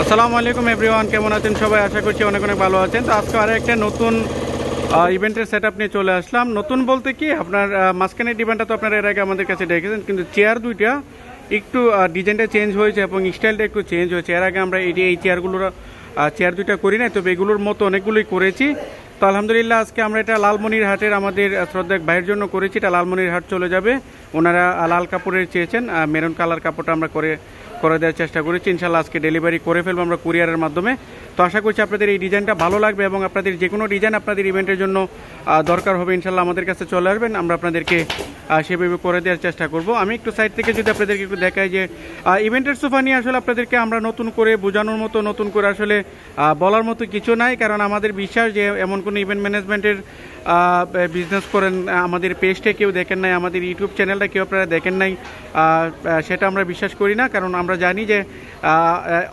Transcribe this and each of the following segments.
আসসালামু আলাইকুম এভরিওয়ান, কেমন আছেন সবাই? আশা করছি অনেক অনেক ভালো আছেন। তো আজকে আরও একটা নতুন ইভেন্টের সেট আপ নিয়ে চলে আসলাম। নতুন বলতে কি, আপনার মাঝখানের ইভেন্টটা তো আপনারা এর আগে আমাদের কাছে দেখেছেন, কিন্তু চেয়ার দুইটা একটু ডিজাইনটা চেঞ্জ হয়েছে এবং স্টাইলটা একটু চেঞ্জ হয়েছে। এর আগে আমরা এই চেয়ার দুইটা করি না, তবে এগুলোর মতো অনেকগুলোই করেছি। তো আলহামদুলিল্লাহ আজকে আমরা এটা লালমনিরহাটের আমাদের শ্রদ্ধেয় ভাইয়ের জন্য করেছি। এটা লালমনিরহাট চলে যাবে। ওনারা লাল কাপড়ের চেয়েছেন, মেরুন কালার কাপড়টা আমরা করে দেওয়ার চেষ্টা করেছি। ইনশাল্লাহ আজকে ডেলিভারি করে ফেলবো আমরা কুরিয়ারের মাধ্যমে। তো আশা করছি আপনাদের এই ডিজাইনটা ভালো লাগবে এবং আপনাদের যে কোনো ডিজাইন আপনাদের ইভেন্টের জন্য দরকার হবে ইনশাল্লাহ আমাদের কাছে চলে আসবেন, আমরা আপনাদেরকে সেভাবে করে দেওয়ার চেষ্টা করব। আমি একটু সাইড থেকে যদি আপনাদেরকে একটু দেখাই যে ইভেন্টের সোফা নিয়ে আসলে আপনাদেরকে আমরা নতুন করে বোঝানোর মতো, নতুন করে আসলে বলার মতো কিছু নাই, কারণ আমাদের বিশ্বাস যে এমন কোনো ইভেন্ট ম্যানেজমেন্টের বিজনেস করেন, আমাদের পেজটা কেউ দেখেন নাই, আমাদের ইউটিউব চ্যানেলটা কেউ আপনারা দেখেন নাই, সেটা আমরা বিশ্বাস করি না। কারণ আমরা জানি যে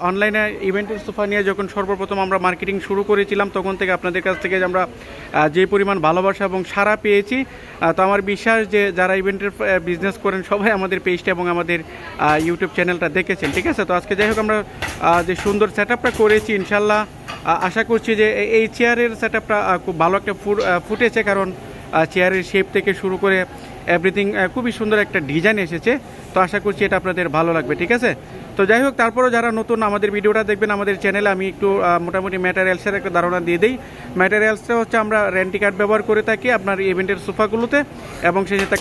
অনলাইনে ইভেন্টের সোফা নিয়ে যখন সর্বপ্রথম আমরা মার্কেটিং শুরু করেছিলাম, তখন থেকে আপনাদের কাছ থেকে আমরা যে পরিমাণ ভালোবাসা এবং সাড়া পেয়েছি, তো আমার বিশ্বাস যে যারা ইভেন্টের বিজনেস করেন সবাই আমাদের পেজটা এবং আমাদের ইউটিউব চ্যানেলটা দেখেছেন। ঠিক আছে, তো আজকে যাই হোক আমরা যে সুন্দর সেট আপটা করেছি, ইনশাল্লাহ আশা করছি যে এই চেয়ারের সেট আপটা খুব ভালো একটা ফুটেছে, কারণ চেয়ারের শেপ থেকে শুরু করে এভরিথিং খুবই সুন্দর একটা ডিজাইন এসেছে। তো আশা করছি এটা আপনাদের ভালো লাগবে। ঠিক আছে, তো যাই হোক তারপরেও যারা নতুন আমাদের ভিডিওটা দেখবেন আমাদের চ্যানেলে, আমি একটু মোটামুটি ম্যাটেরিয়ালসের একটা ধারণা দিয়ে দিই। ম্যাটেরিয়ালসটা হচ্ছে আমরা রেন্টি কার্ড ব্যবহার করে থাকি আপনার ইভেন্টের সোফাগুলোতে, এবং সেই সাথে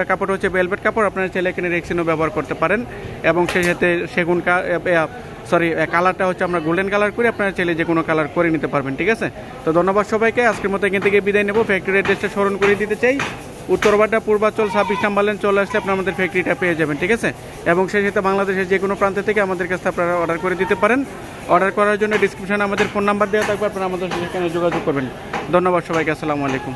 কাপড় হচ্ছে ভেলভেট কাপড়। আপনারা চাইলে এখানে রেক্সিনও ব্যবহার করতে পারেন, এবং সেই সাথে সেগুন কালারটা হচ্ছে আমরা গোল্ডেন কালার করি, আপনারা চাইলে যে কোনো কালার করে নিতে পারবেন। ঠিক আছে, তো ধন্যবাদ সবাইকে। আজকের মতো এখান থেকে বিদায় নেব। ফ্যাক্টরি অ্যাড্রেসটা স্মরণ করে দিতে চাই, উত্তরবাড্ডা পূর্বাচল 26 নাম্বার লাইন চলে আসলে আপনার আমাদের ফ্যাক্টরিটা পেয়ে যাবেন। ঠিক আছে, এবং সেই সাথে বাংলাদেশের যে কোনো প্রান্ত থেকে আমাদের কাছে আপনারা অর্ডার করে দিতে পারেন। অর্ডার করার জন্য ডিসক্রিপশনে আমাদের ফোন নাম্বার দেওয়া থাকবে, আপনারা আমাদের সেখানে যোগাযোগ করবেন। ধন্যবাদ সবাইকে, আসসালামু আলাইকুম।